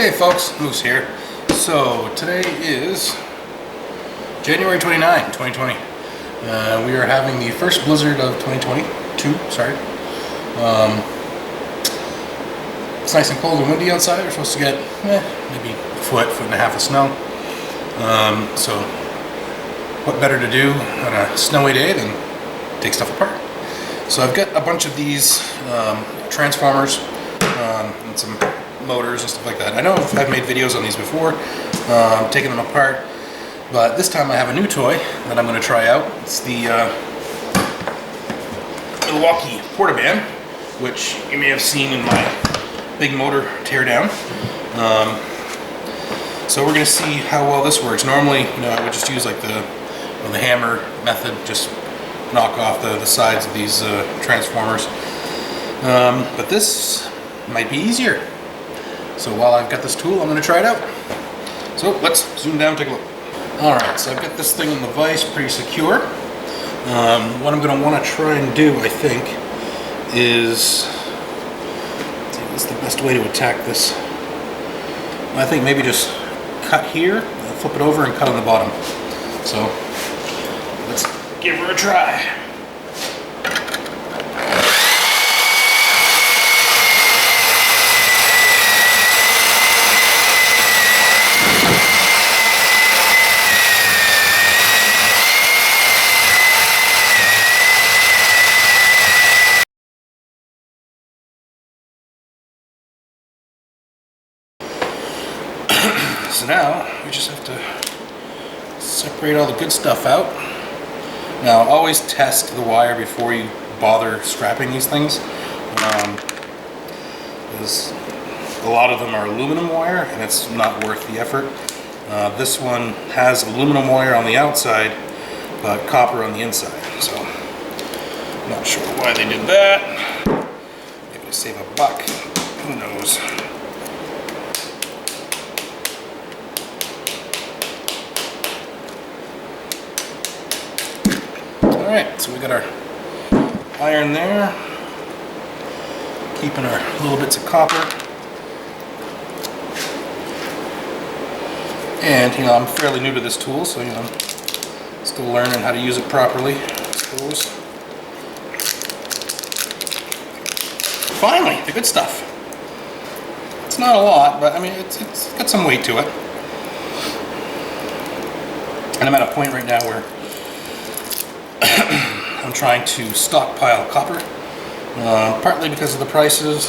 Hey folks, Moose here. So today is January 29, 2020. We are having the first blizzard of 2022, sorry. It's nice and cold and windy outside. We're supposed to get maybe a foot and a half of snow. So what better to do on a snowy day than take stuff apart? So I've got a bunch of these transformers and some motors and stuff like that. I know I've made videos on these before, taking them apart, but this time I have a new toy that I'm going to try out. It's the Milwaukee Portaband, which you may have seen in my big motor teardown. So we're going to see how well this works. Normally, I would just use like the hammer method, just knock off the sides of these transformers. But this might be easier. So while I've got this tool, I'm going to try it out. So let's zoom down and take a look. Alright, so I've got this thing in the vise pretty secure. What I'm going to want to try and do, I think, is... what's the best way to attack this? I think maybe just cut here, flip it over and cut on the bottom. So let's give her a try. So now we just have to separate all the good stuff out. Now always test the wire before you bother strapping these things, because a lot of them are aluminum wire and it's not worth the effort. This one has aluminum wire on the outside but copper on the inside, so I'm not sure why they did that. Maybe to save a buck, who knows. Alright, so we got our iron there, keeping our little bits of copper. And, I'm fairly new to this tool, so, still learning how to use it properly, I suppose. Finally, the good stuff. It's not a lot, but, it's got some weight to it. And I'm at a point right now where I'm trying to stockpile copper, partly because of the prices,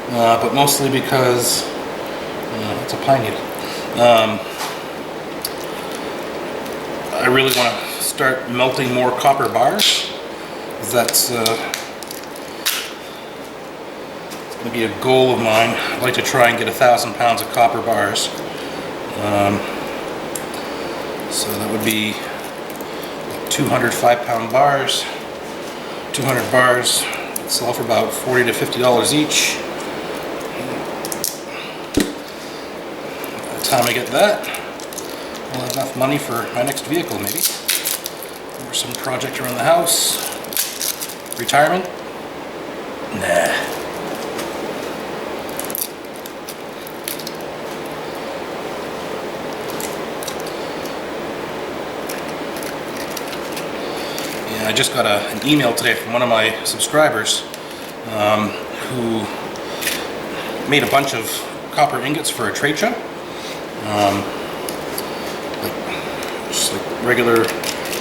but mostly because it's a pine needle. I really want to start melting more copper bars, because that's it's going to be a goal of mine. I'd like to try and get 1,000 pounds of copper bars. So that would be 200 5-pound bars. 200 bars would sell for about $40 to $50 each. By the time I get that, I'll have enough money for my next vehicle, maybe. Or some project around the house. Retirement? Nah. I just got an email today from one of my subscribers who made a bunch of copper ingots for a trade show. Just like regular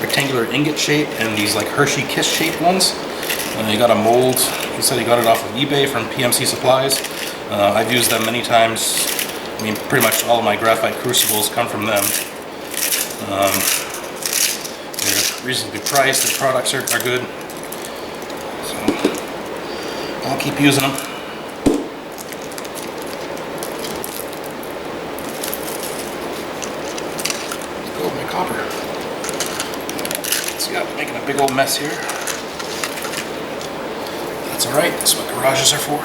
rectangular ingot shape and these like Hershey Kiss shaped ones. And he got a mold. He said he got it off of eBay from PMC Supplies. I've used them many times. Pretty much all of my graphite crucibles come from them. They're reasonably priced, their products are good, so I'll keep using them. Let's go with my copper. See, I'm making a big old mess here. That's alright, that's what garages are for.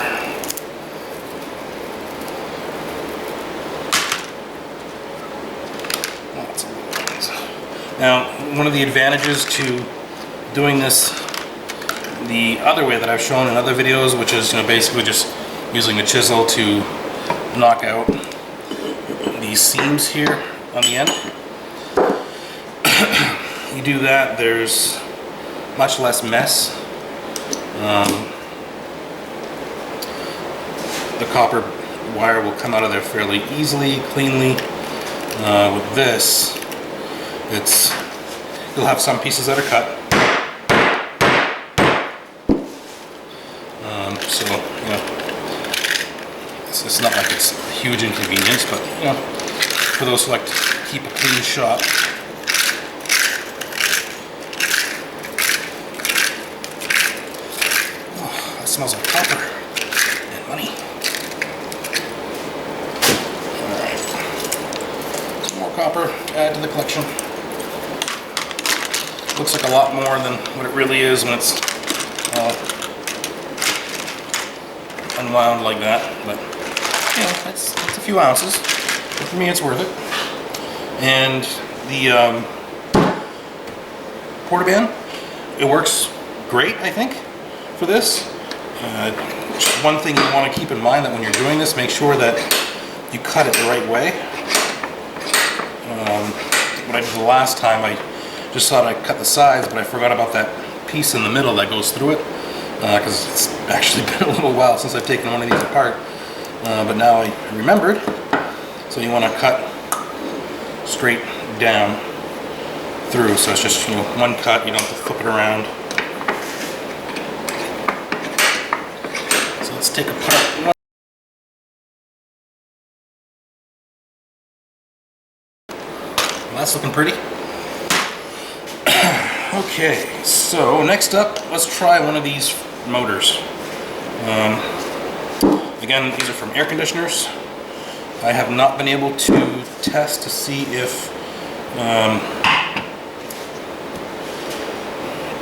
Now, one of the advantages to doing this the other way that I've shown in other videos, which is basically just using a chisel to knock out these seams here on the end. You do that, there's much less mess. The copper wire will come out of there fairly easily, cleanly. With this, you'll have some pieces that are cut. So, you know, it's not like it's a huge inconvenience, but, you know, for those who like to keep a clean shop. Oh, that smells like copper and money. Alright. Some more copper, add to the collection. Looks like a lot more than what it really is when it's unwound like that, but you know, it's a few ounces. But for me, it's worth it. And the portaband, it works great, I think, for this. Just one thing you want to keep in mind, that when you're doing this, make sure that you cut it the right way. What I did the last time, I just thought I cut the sides, but I forgot about that piece in the middle that goes through it, because it's actually been a little while since I've taken one of these apart. But now I remembered. So you want to cut straight down through. So it's just, you know, one cut. You don't have to flip it around. So let's take apart one. Well, that's looking pretty. Okay, so next up, let's try one of these motors. Again, these are from air conditioners. I have not been able to test to see if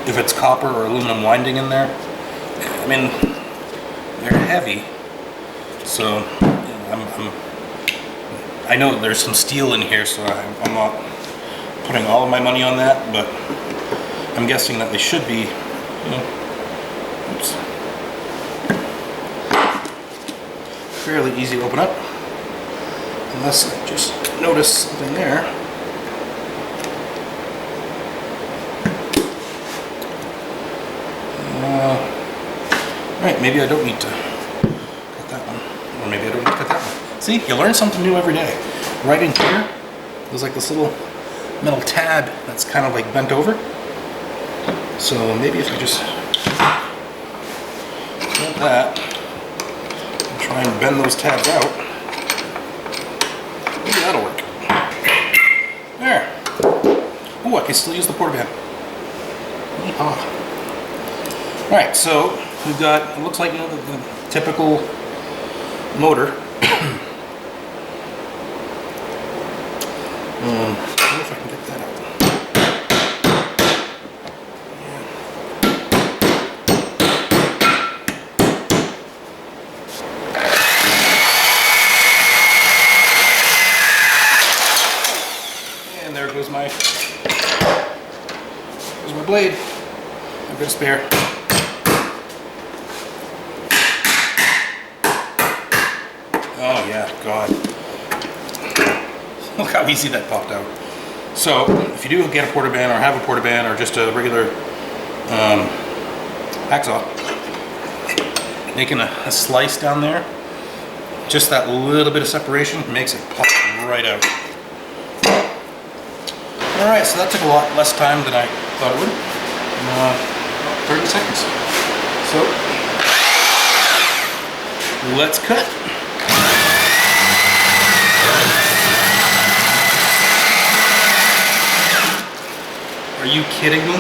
it's copper or aluminum winding in there. I mean, they're heavy, so I know there's some steel in here, so I'm not putting all of my money on that, but I'm guessing that they should be, you know, oops, fairly easy to open up, unless I just notice something there. Right, maybe I don't need to cut that one, or maybe I don't need to cut that one. See, you learn something new every day. Right in here, there's like this little metal tab that's kind of like bent over. So maybe if I just get that and try and bend those tabs out, maybe that'll work. There. Oh, I can still use the portaband. Alright, so we've got, it looks like, you know, the typical motor. See if I can get that out. And there goes my blade. I've got a spare. Oh yeah, God. Look how easy that popped out. So, if you do get a portaband, or have a portaband, or just a regular hacksaw, making a slice down there, just that little bit of separation makes it pop right out. Alright, so that took a lot less time than I thought it would. 30 seconds. So, let's cut. Are you kidding me?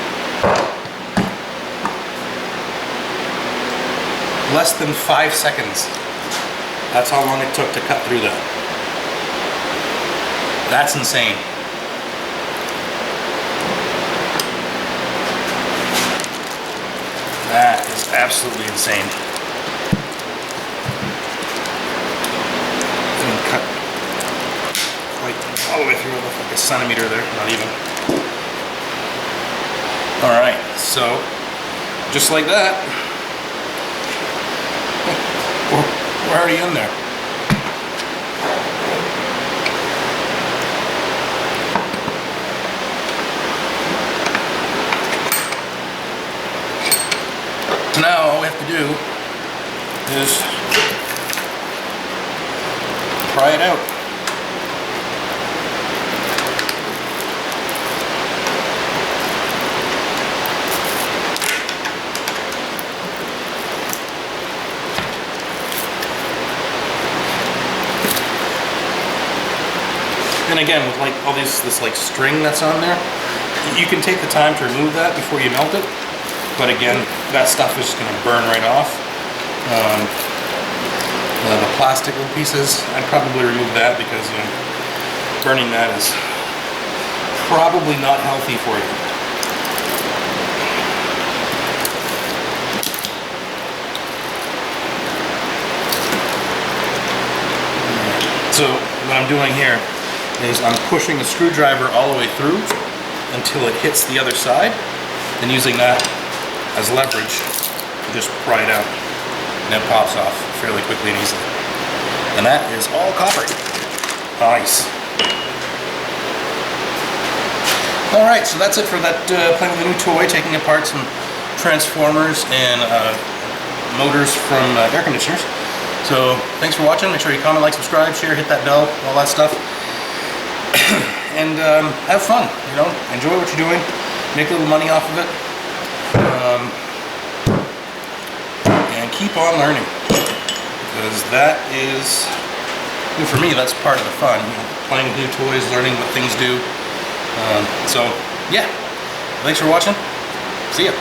Less than 5 seconds. That's how long it took to cut through that. That's insane. That is absolutely insane. And cut like all the way through, like a centimeter there, not even. Alright, so just like that, we're already in there. So now all we have to do is pry it out. And again, with like all this like string that's on there, you can take the time to remove that before you melt it. But again, that stuff is just going to burn right off. The plastic little pieces, I'd probably remove that because burning that is probably not healthy for you. So what I'm doing here is I'm pushing the screwdriver all the way through until it hits the other side, and using that as leverage to just pry it out, and it pops off fairly quickly and easily. And that is all copper. Nice. Alright, so that's it for that playing with a new toy, taking apart some transformers and motors from air conditioners. So thanks for watching. Make sure you comment, like, subscribe, share, hit that bell, all that stuff. And have fun, enjoy what you're doing, make a little money off of it, and keep on learning, because that is, for me, that's part of the fun, playing with new toys, learning what things do. So yeah, thanks for watching, see ya.